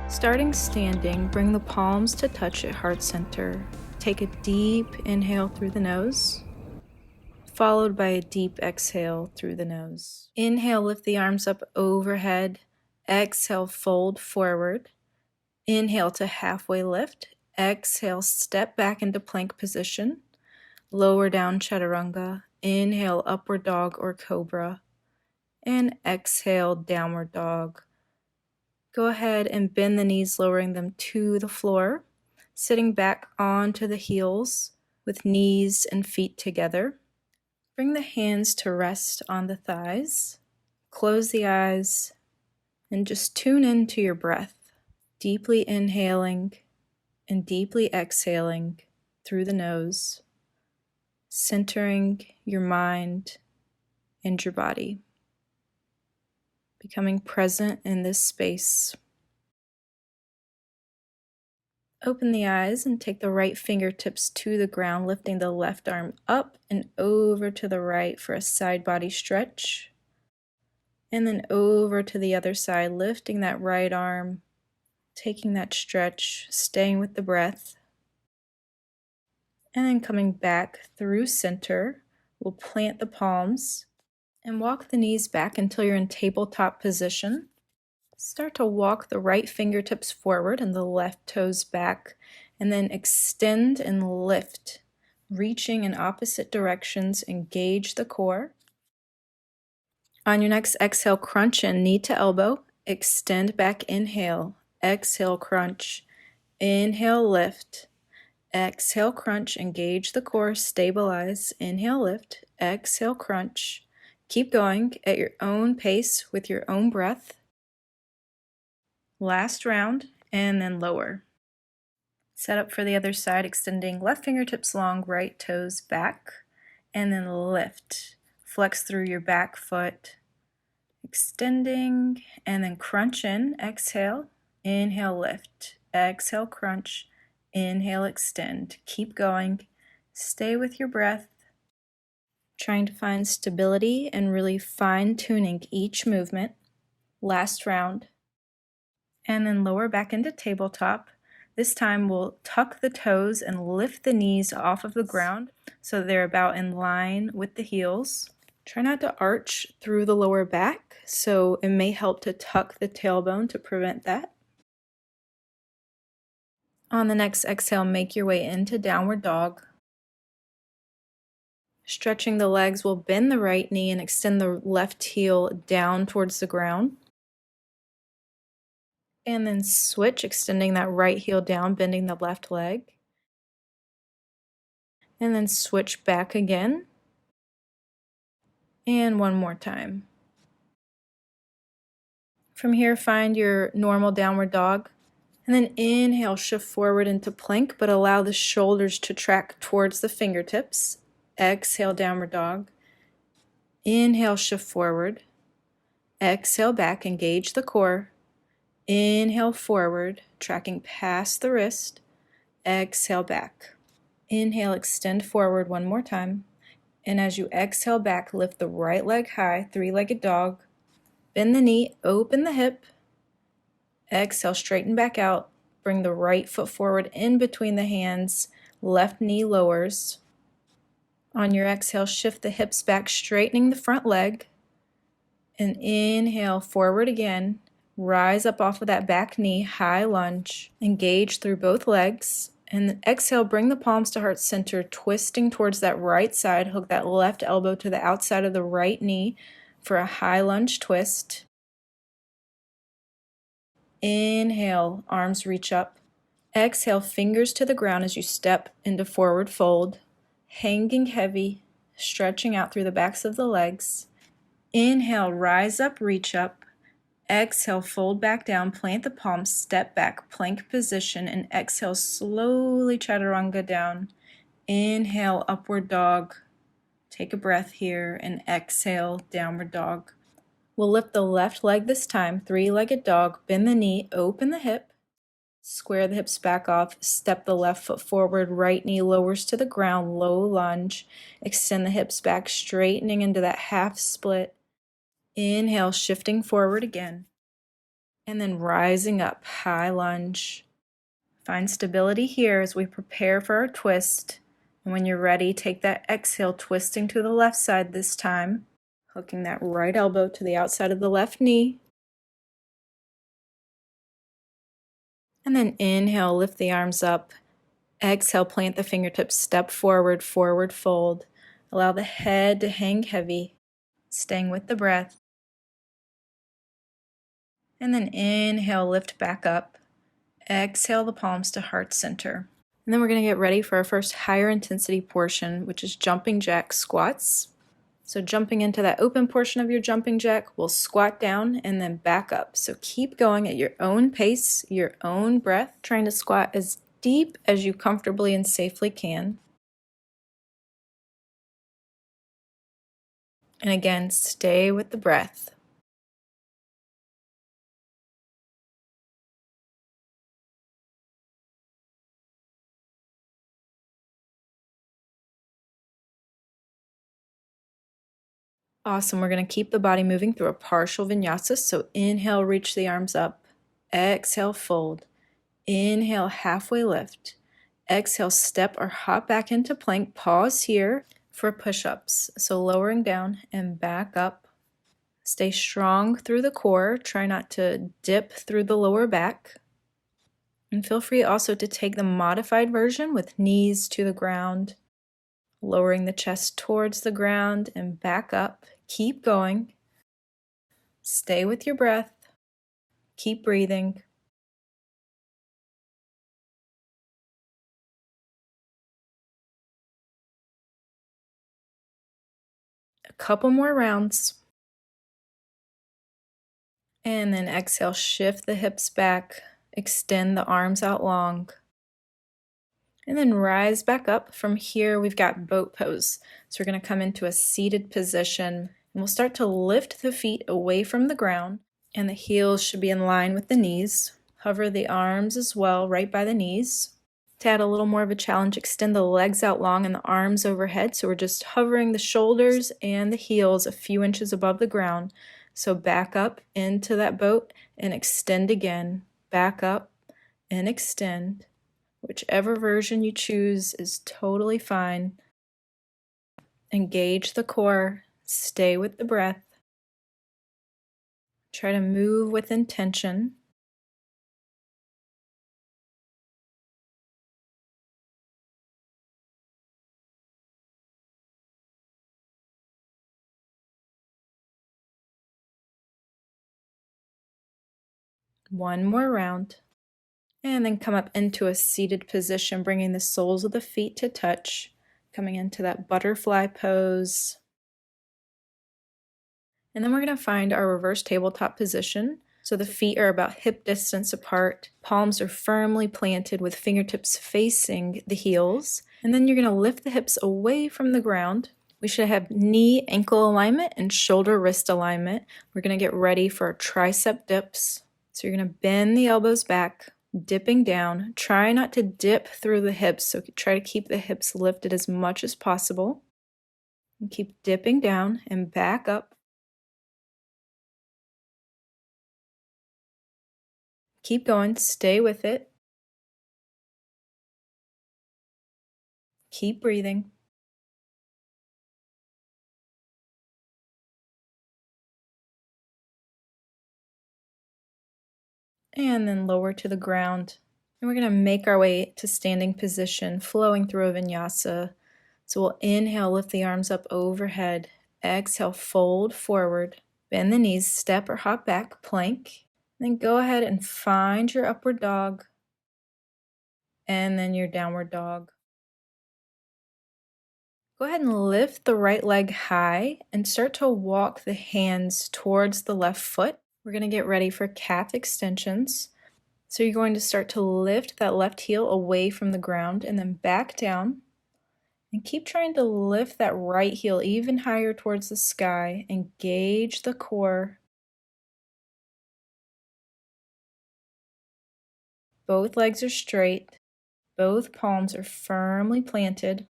Starting standing, bring the palms to touch at heart center. Take a deep inhale through the nose, followed by a deep exhale through the nose. Inhale, lift the arms up overhead. Exhale, fold forward. Inhale to halfway lift. Exhale, step back into plank position. Lower down chaturanga. Inhale, upward dog or cobra. And exhale, downward dog. Go ahead and bend the knees, lowering them to the floor, sitting back onto the heels with knees and feet together. Bring the hands to rest on the thighs. Close the eyes and just tune into your breath, deeply inhaling and deeply exhaling through the nose, centering your mind and your body, becoming present in this space. Open the eyes and take the right fingertips to the ground, lifting the left arm up and over to the right for a side body stretch. And then over to the other side, lifting that right arm, taking that stretch, staying with the breath. And then coming back through center, we'll plant the palms and walk the knees back until you're in tabletop position. Start to walk the right fingertips forward and the left toes back, and then extend and lift, reaching in opposite directions. Engage the core. On your next exhale, crunch in, knee to elbow, extend back, inhale, exhale, crunch, inhale, lift, exhale, crunch, engage the core, stabilize, inhale, lift, exhale, crunch. Keep going at your own pace with your own breath. Last round, and then lower. Set up for the other side, extending left fingertips long, right toes back, and then lift. Flex through your back foot, extending, and then crunch in, exhale, inhale, lift, exhale, crunch, inhale, extend. Keep going. Stay with your breath, trying to find stability and really fine-tuning each movement. Last round. And then lower back into tabletop. This time we'll tuck the toes and lift the knees off of the ground so they're about in line with the heels. Try not to arch through the lower back, so it may help to tuck the tailbone to prevent that. On the next exhale, make your way into downward dog. Stretching the legs, we'll bend the right knee and extend the left heel down towards the ground. And then switch, extending that right heel down, bending the left leg. And then switch back again. And one more time. From here, find your normal downward dog. And then inhale, shift forward into plank, but allow the shoulders to track towards the fingertips. Exhale, downward dog. Inhale, shift forward. Exhale, back, engage the core. Inhale forward, tracking past the wrist. Exhale back. Inhale, extend forward one more time. And as you exhale back, lift the right leg high, three-legged dog. Bend the knee, open the hip. Exhale, straighten back out. Bring the right foot forward in between the hands. Left knee lowers. On your exhale, shift the hips back, straightening the front leg. And inhale, forward again. Rise up off of that back knee, high lunge. Engage through both legs. And exhale, bring the palms to heart center, twisting towards that right side. Hook that left elbow to the outside of the right knee for a high lunge twist. Inhale, arms reach up. Exhale, fingers to the ground as you step into forward fold. Hanging heavy, stretching out through the backs of the legs. Inhale, rise up, reach up. Exhale, fold back down, plant the palms, step back, plank position, and exhale, slowly chaturanga down. Inhale, upward dog. Take a breath here, and exhale, downward dog. We'll lift the left leg this time, three-legged dog, bend the knee, open the hip, square the hips back off, step the left foot forward, right knee lowers to the ground, low lunge, extend the hips back, straightening into that half split. Inhale, shifting forward again. And then rising up, high lunge. Find stability here as we prepare for our twist. And when you're ready, take that exhale, twisting to the left side this time, hooking that right elbow to the outside of the left knee. And then inhale, lift the arms up. Exhale, plant the fingertips, step forward, forward fold. Allow the head to hang heavy, staying with the breath. And then inhale, lift back up. Exhale the palms to heart center. And then we're going to get ready for our first higher intensity portion, which is jumping jack squats. So jumping into that open portion of your jumping jack, we'll squat down and then back up. So keep going at your own pace, your own breath, trying to squat as deep as you comfortably and safely can. And again, stay with the breath. Awesome. We're going to keep the body moving through a partial vinyasa. So inhale, reach the arms up. Exhale, fold. Inhale, halfway lift. Exhale, step or hop back into plank. Pause here for push-ups. So lowering down and back up. Stay strong through the core. Try not to dip through the lower back. And feel free also to take the modified version with knees to the ground, lowering the chest towards the ground and back up. Keep going. Stay with your breath. Keep breathing. A couple more rounds. And then exhale, shift the hips back, extend the arms out long. And then rise back up. From here, we've got boat pose. So we're going to come into a seated position, and we'll start to lift the feet away from the ground, and the heels should be in line with the knees. Hover the arms as well, right by the knees. To add a little more of a challenge, extend the legs out long and the arms overhead. So we're just hovering the shoulders and the heels a few inches above the ground. So back up into that boat and extend again. Back up and extend. Whichever version you choose is totally fine. Engage the core. Stay with the breath. Try to move with intention. One more round. And then come up into a seated position, bringing the soles of the feet to touch, coming into that butterfly pose. And then we're going to find our reverse tabletop position. So the feet are about hip distance apart, palms are firmly planted with fingertips facing the heels. And then you're going to lift the hips away from the ground. We should have knee ankle alignment and shoulder wrist alignment. We're going to get ready for our tricep dips. So you're going to bend the elbows back, dipping down. Try not to dip through the hips, so try to keep the hips lifted as much as possible. And keep dipping down and back up. Keep going, stay with it. Keep breathing. And then lower to the ground. And we're going to make our way to standing position, flowing through a vinyasa. So we'll inhale, lift the arms up overhead. Exhale, fold forward. Bend the knees, step or hop back, plank. Then go ahead and find your upward dog. And then your downward dog. Go ahead and lift the right leg high and start to walk the hands towards the left foot. We're going to get ready for calf extensions. So you're going to start to lift that left heel away from the ground and then back down. And keep trying to lift that right heel even higher towards the sky. Engage the core. Both legs are straight. Both palms are firmly planted.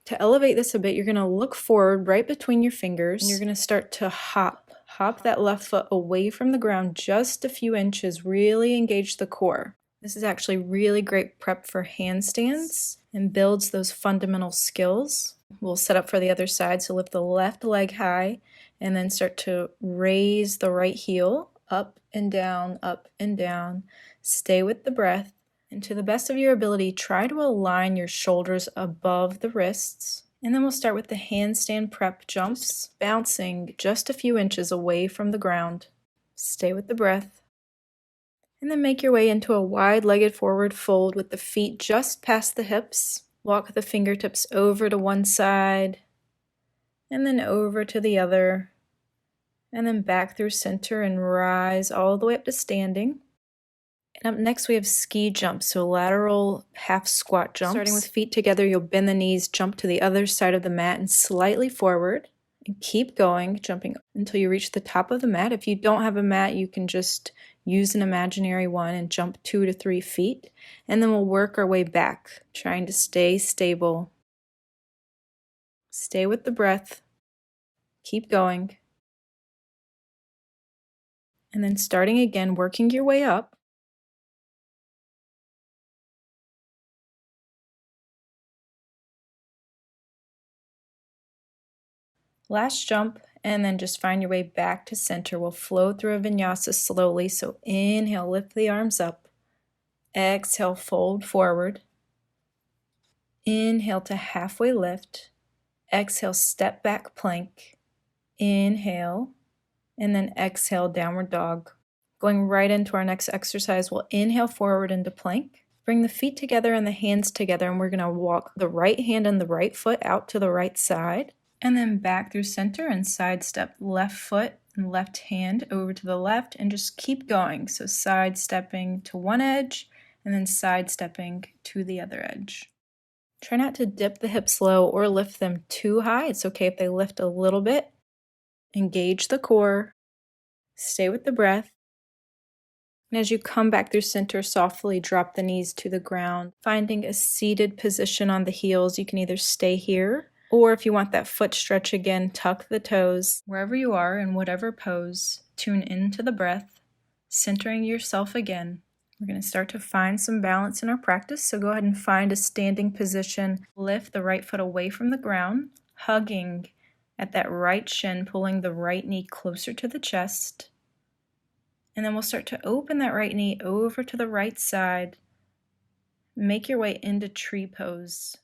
To elevate this a bit, you're going to look forward right between your fingers, and you're going to start to hop Hop that left foot away from the ground just a few inches, really engage the core. This is actually really great prep for handstands and builds those fundamental skills. We'll set up for the other side, so lift the left leg high and then start to raise the right heel up and down, up and down. Stay with the breath, and to the best of your ability, try to align your shoulders above the wrists. And then we'll start with the handstand prep jumps, bouncing just a few inches away from the ground. Stay with the breath. And then make your way into a wide-legged forward fold with the feet just past the hips. Walk the fingertips over to one side, and then over to the other, and then back through center and rise all the way up to standing. And up next we have ski jumps, so lateral half squat jumps. Starting with feet together, you'll bend the knees, jump to the other side of the mat and slightly forward. And keep going, jumping until you reach the top of the mat. If you don't have a mat, you can just use an imaginary one and jump 2 to 3 feet. And then we'll work our way back, trying to stay stable. Stay with the breath. Keep going. And then starting again, working your way up. Last jump, and then just find your way back to center. We'll flow through a vinyasa slowly. So inhale, lift the arms up. Exhale, fold forward. Inhale to halfway lift. Exhale, step back plank. Inhale, and then exhale, downward dog. Going right into our next exercise, we'll inhale forward into plank. Bring the feet together and the hands together, and we're going to walk the right hand and the right foot out to the right side. And then back through center and sidestep left foot and left hand over to the left, and just keep going. So sidestepping to one edge and then sidestepping to the other edge. Try not to dip the hips low or lift them too high. It's okay if they lift a little bit. Engage the core. Stay with the breath. And as you come back through center, softly drop the knees to the ground, finding a seated position on the heels. You can either stay here, or if you want that foot stretch again, tuck the toes. Wherever you are, in whatever pose, tune into the breath, centering yourself again. We're going to start to find some balance in our practice, so go ahead and find a standing position. Lift the right foot away from the ground, hugging at that right shin, pulling the right knee closer to the chest. And then we'll start to open that right knee over to the right side. Make your way into tree pose.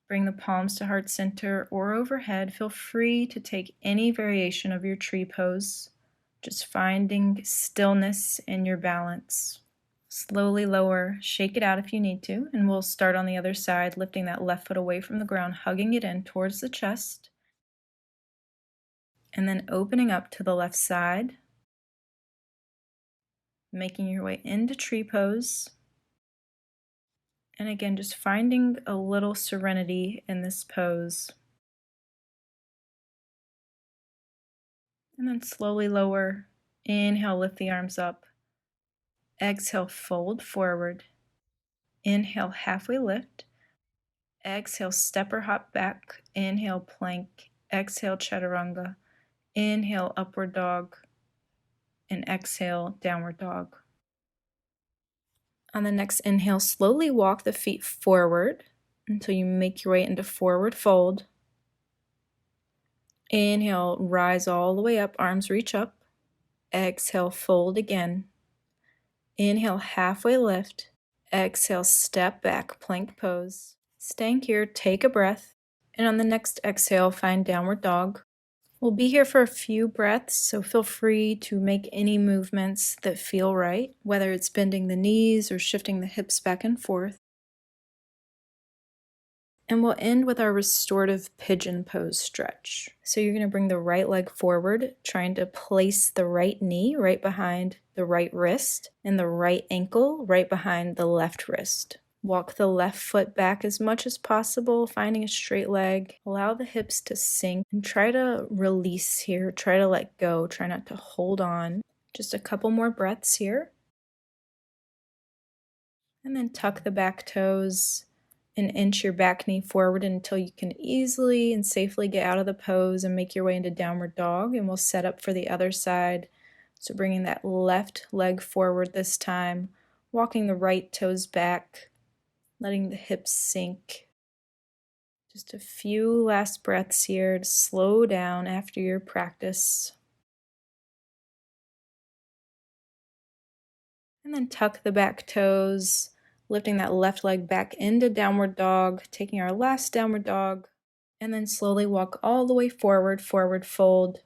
Bring the palms to heart center or overhead. Feel free to take any variation of your tree pose, just finding stillness in your balance. Slowly lower, shake it out if you need to, and we'll start on the other side, lifting that left foot away from the ground, hugging it in towards the chest, and then opening up to the left side, making your way into tree pose. And again, just finding a little serenity in this pose. And then slowly lower. Inhale, lift the arms up. Exhale, fold forward. Inhale, halfway lift. Exhale, step or hop back. Inhale, plank. Exhale, chaturanga. Inhale, upward dog. And exhale, downward dog. On the next inhale, slowly walk the feet forward until you make your way into forward fold. Inhale, rise all the way up, arms reach up. Exhale, fold again. Inhale, halfway lift. Exhale, step back, plank pose. Staying here, take a breath. And on the next exhale, find downward dog. We'll be here for a few breaths, so feel free to make any movements that feel right, whether it's bending the knees or shifting the hips back and forth. And we'll end with our restorative pigeon pose stretch. So you're going to bring the right leg forward, trying to place the right knee right behind the right wrist and the right ankle right behind the left wrist. Walk the left foot back as much as possible, finding a straight leg. Allow the hips to sink and try to release here. Try to let go. Try not to hold on. Just a couple more breaths here. And then tuck the back toes. and inch your back knee forward until you can easily and safely get out of the pose and make your way into downward dog. And we'll set up for the other side. So bringing that left leg forward this time, walking the right toes back, letting the hips sink. Just a few last breaths here to slow down after your practice. And then tuck the back toes, lifting that left leg back into downward dog, taking our last downward dog, and then slowly walk all the way forward, forward fold.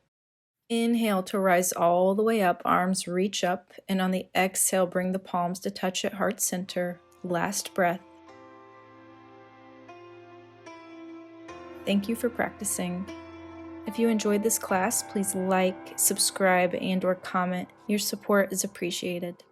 Inhale to rise all the way up, arms reach up, and on the exhale, bring the palms to touch at heart center. Last breath. Thank you for practicing. If you enjoyed this class, please like, subscribe, and/or comment. Your support is appreciated.